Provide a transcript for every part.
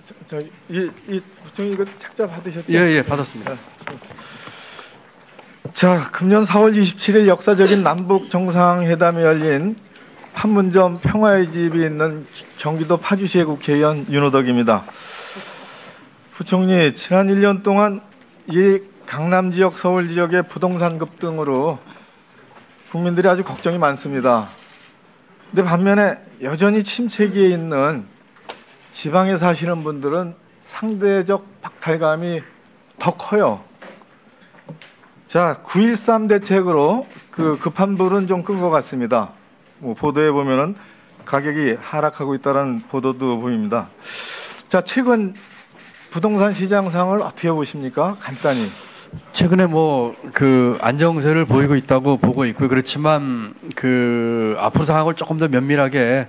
부총리 이거 책자 받으셨죠? 예, 받았습니다. 자, 금년 4월 27일 역사적인 남북 정상회담이 열린 판문점 평화의 집이 있는 경기도 파주시의 국회의원 윤호덕입니다. 부총리, 지난 1년 동안 이 강남 지역, 서울 지역의 부동산 급등으로 국민들이 아주 걱정이 많습니다. 근데 반면에 여전히 침체기에 있는 지방에 사시는 분들은 상대적 박탈감이 더 커요. 자, 9.13 대책으로 그 급한 불은 좀 끈 것 같습니다. 보도에 보면은 가격이 하락하고 있다는 보도도 보입니다. 자, 최근 부동산 시장 상황을 어떻게 보십니까? 간단히. 최근에 그 안정세를 보이고 있다고 보고 있고요. 그렇지만 그 앞으로 상황을 조금 더 면밀하게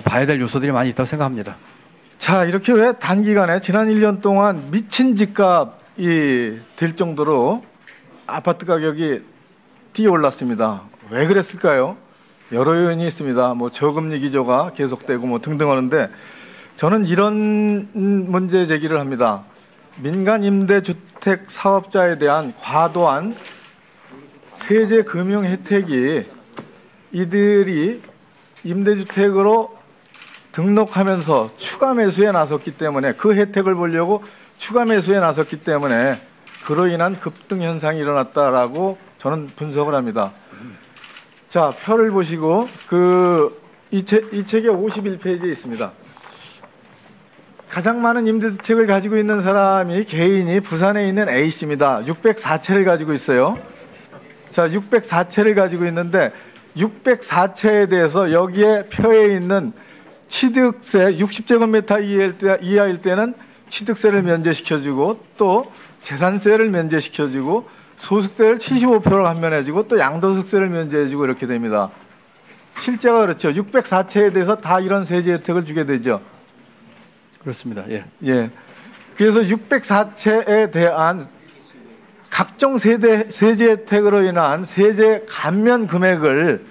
봐야 될 요소들이 많이 있다고 생각합니다. 자, 이렇게 왜 단기간에 지난 1년 동안 미친 집값이 될 정도로 아파트 가격이 뛰어올랐습니다. 왜 그랬을까요? 여러 요인이 있습니다. 저금리 기조가 계속되고 등등 하는데 저는 이런 문제 제기를 합니다. 민간 임대주택 사업자에 대한 과도한 세제 금융 혜택이 이들이 임대주택으로 등록하면서 추가 매수에 나섰기 때문에 그 혜택을 보려고 추가 매수에 나섰기 때문에 그로 인한 급등 현상이 일어났다라고 저는 분석을 합니다. 자, 표를 보시고 이 책의 51페이지에 있습니다. 가장 많은 임대주택을 가지고 있는 사람이 개인이 부산에 있는 A씨입니다. 604채를 가지고 있어요. 자, 604채를 가지고 있는데 604채에 대해서 여기에 표에 있는 취득세 60제곱미터 이하일 때는 취득세를 면제시켜주고 또 재산세를 면제시켜주고 소득세를 75%를 감면해주고 또 양도소득세를 면제해주고 이렇게 됩니다. 실제가 그렇죠. 604채에 대해서 다 이런 세제 혜택을 주게 되죠. 그렇습니다. 예. 예. 그래서 604채에 대한 각종 세제 혜택으로 인한 세제 감면 금액을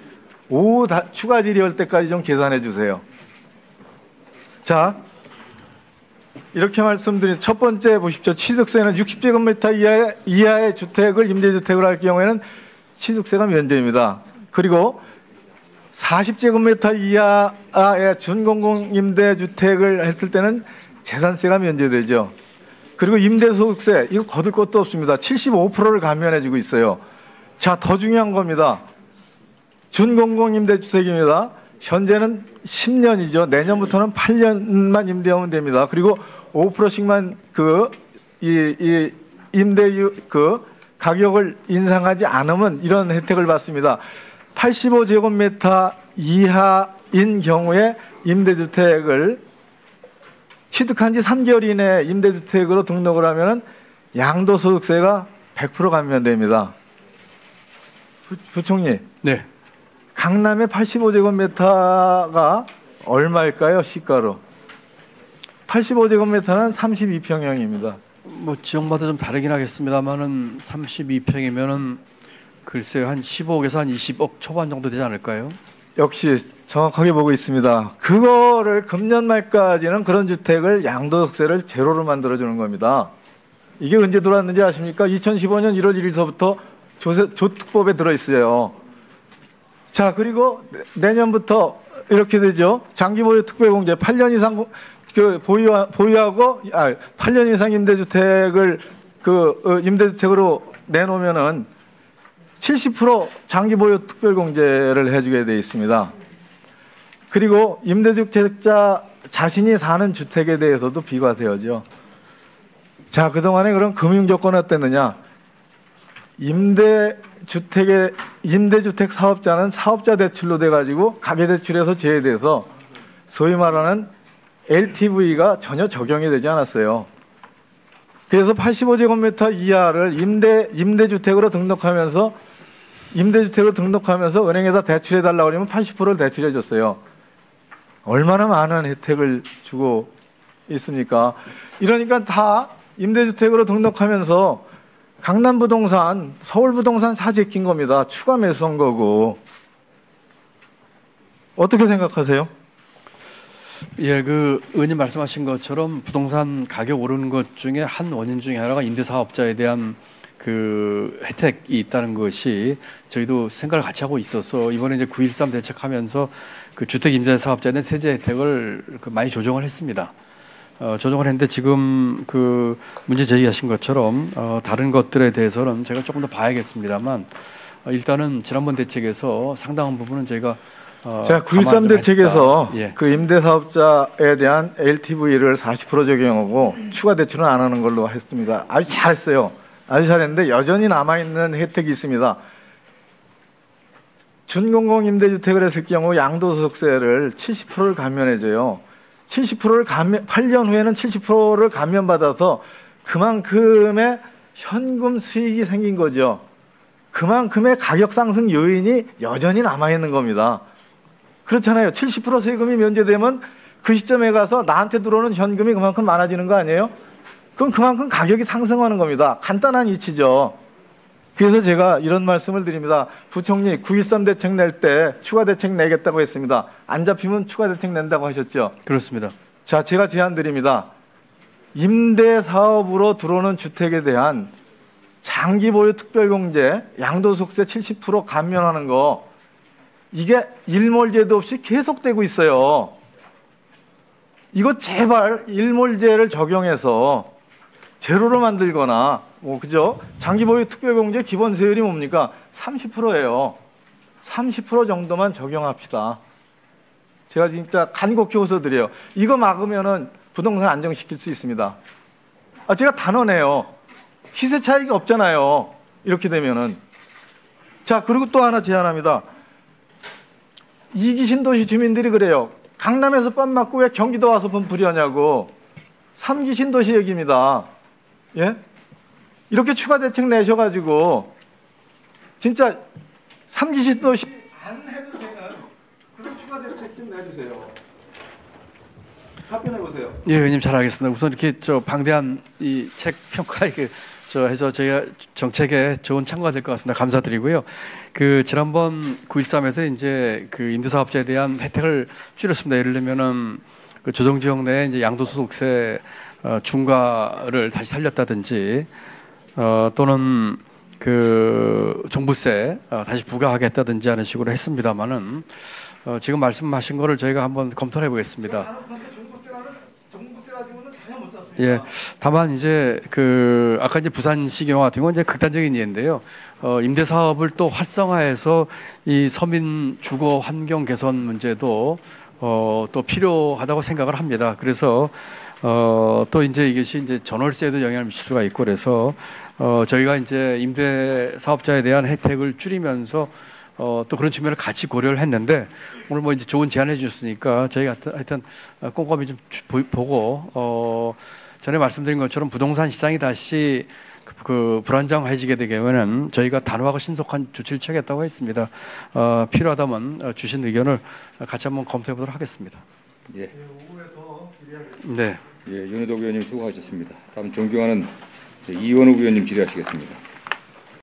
오후 추가 질의할 때까지 좀 계산해 주세요. 자, 이렇게 말씀드린 첫 번째 보십시오. 취득세는 60제곱미터 이하의 주택을 임대주택으로 할 경우에는 취득세가 면제입니다. 그리고 40제곱미터 이하의 준공공임대주택을 했을 때는 재산세가 면제되죠. 그리고 임대소득세 이거 거둘 것도 없습니다. 75%를 감면해주고 있어요. 자, 더 중요한 겁니다. 준공공임대주택입니다. 현재는 10년이죠. 내년부터는 8년만 임대하면 됩니다. 그리고 5%씩만 임대유 가격을 인상하지 않으면 이런 혜택을 받습니다. 85제곱미터 이하인 경우에 임대주택을 취득한 지 3개월 이내에 임대주택으로 등록을 하면 양도소득세가 100% 감면됩니다. 부총리. 네. 강남의 85제곱미터가 얼마일까요? 시가로. 85제곱미터는 32평형입니다. 지역마다 좀 다르긴 하겠습니다만은 32평이면은 글쎄요, 한 15억에서 한 20억 초반 정도 되지 않을까요? 역시 정확하게 보고 있습니다. 그거를 금년 말까지는 그런 주택을 양도소득세를 제로로 만들어주는 겁니다. 이게 언제 들어왔는지 아십니까? 2015년 1월 1일서부터 조특법에 들어있어요. 자, 그리고 내년부터 이렇게 되죠. 장기보유 특별공제 8년 이상 보유하고 8년 이상 임대주택을 임대주택으로 내놓으면은 70% 장기보유 특별공제를 해주게 되어 있습니다. 그리고 임대주택자 자신이 사는 주택에 대해서도 비과세하죠. 자, 그동안에 그럼 금융조건은 어땠느냐? 임대주택 사업자는 사업자 대출로 돼가지고 가계대출에서 제외돼서 소위 말하는 LTV가 전혀 적용이 되지 않았어요. 그래서 85제곱미터 이하를 임대주택으로 등록하면서 은행에다 대출해달라고 그러면 80%를 대출해줬어요. 얼마나 많은 혜택을 주고 있습니까? 이러니까 다 임대주택으로 등록하면서 강남부동산, 서울부동산 사재낀 겁니다. 추가 매수한 거고. 어떻게 생각하세요? 예, 그 의원님 말씀하신 것처럼 부동산 가격 오르는 것 중에 한 원인 중에 하나가 임대사업자에 대한 그 혜택이 있다는 것이 저희도 생각을 같이 하고 있어서 이번에 이제 9.13 대책하면서 그 주택 임대 사업자에 대한 세제 혜택을 많이 조정을 했습니다. 조정을 했는데 지금 그 문제 제기하신 것처럼 다른 것들에 대해서는 제가 조금 더 봐야겠습니다만 일단은 지난번 대책에서 상당한 부분은 저희가 자, 9.13 대책에서 예. 그 임대사업자에 대한 LTV를 40% 적용하고 추가 대출은 안 하는 걸로 했습니다. 아주 잘했어요. 아주 잘했는데 여전히 남아있는 혜택이 있습니다. 준공공 임대주택을 했을 경우 양도소득세를 70%를 감면해줘요. 70%를 8년 후에는 70%를 감면받아서 그만큼의 현금 수익이 생긴 거죠. 그만큼의 가격 상승 요인이 여전히 남아있는 겁니다. 그렇잖아요. 70% 세금이 면제되면 그 시점에 가서 나한테 들어오는 현금이 그만큼 많아지는 거 아니에요? 그럼 그만큼 가격이 상승하는 겁니다. 간단한 이치죠. 그래서 제가 이런 말씀을 드립니다. 부총리 9.13 대책 낼 때 추가 대책 내겠다고 했습니다. 안 잡히면 추가 대책 낸다고 하셨죠? 그렇습니다. 자, 제가 제안 드립니다. 임대 사업으로 들어오는 주택에 대한 장기 보유 특별공제 양도소득세 70% 감면하는 거 이게 일몰제도 없이 계속되고 있어요. 이거 제발 일몰제를 적용해서 제로로 만들거나 그죠? 장기 보유 특별공제 기본 세율이 뭡니까? 30%예요. 30% 정도만 적용합시다. 제가 진짜 간곡히 호소드려요. 이거 막으면은 부동산 안정시킬 수 있습니다. 제가 단언해요. 시세 차익이 없잖아요. 이렇게 되면은. 자, 그리고 또 하나 제안합니다. 2기 신도시 주민들이 그래요. 강남에서 뺨 맞고 왜 경기도 와서 번 불이하냐고. 3기 신도시 얘기입니다. 예? 이렇게 추가 대책 내셔가지고 진짜 3기 신도시 안 해도 되는 그런 추가 대책 좀 내주세요. 답변해 보세요. 예, 의원님 잘 알겠습니다. 우선 이렇게 방대한 이 책 평가에 해서 저희가 정책에 좋은 참고가 될 것 같습니다. 감사드리고요. 그 지난번 9.13에서 이제 그 임대사업자에 대한 혜택을 줄였습니다. 예를 들면은 그 조정지역 내에 이제 양도소득세 중과를 다시 살렸다든지 또는 그 종부세 다시 부과하겠다든지 하는 식으로 했습니다만은 지금 말씀하신 거를 저희가 한번 검토해 보겠습니다. 예, 다만 이제 그 아까 이제 부산시 경우 같은 경우는 이제 극단적인 예인데요. 임대 사업을 또 활성화해서 이 서민 주거 환경 개선 문제도 또 필요하다고 생각을 합니다. 그래서 또 이제 이것이 이제 전월세에도 영향을 미칠 수가 있고 그래서 저희가 이제 임대 사업자에 대한 혜택을 줄이면서 또 그런 측면을 같이 고려를 했는데 오늘 뭐 이제 좋은 제안해 주셨으니까 저희가 하여튼 꼼꼼히 좀 보고 전에 말씀드린 것처럼 부동산 시장이 다시 그 불안정해지게 되면은 저희가 단호하고 신속한 조치를 취하겠다고 했습니다. 필요하다면 주신 의견을 같이 한번 검토해 보도록 하겠습니다. 예. 네. 예, 윤호덕 의원님 수고하셨습니다. 다음 존경하는 이원욱 의원님 질의하시겠습니다.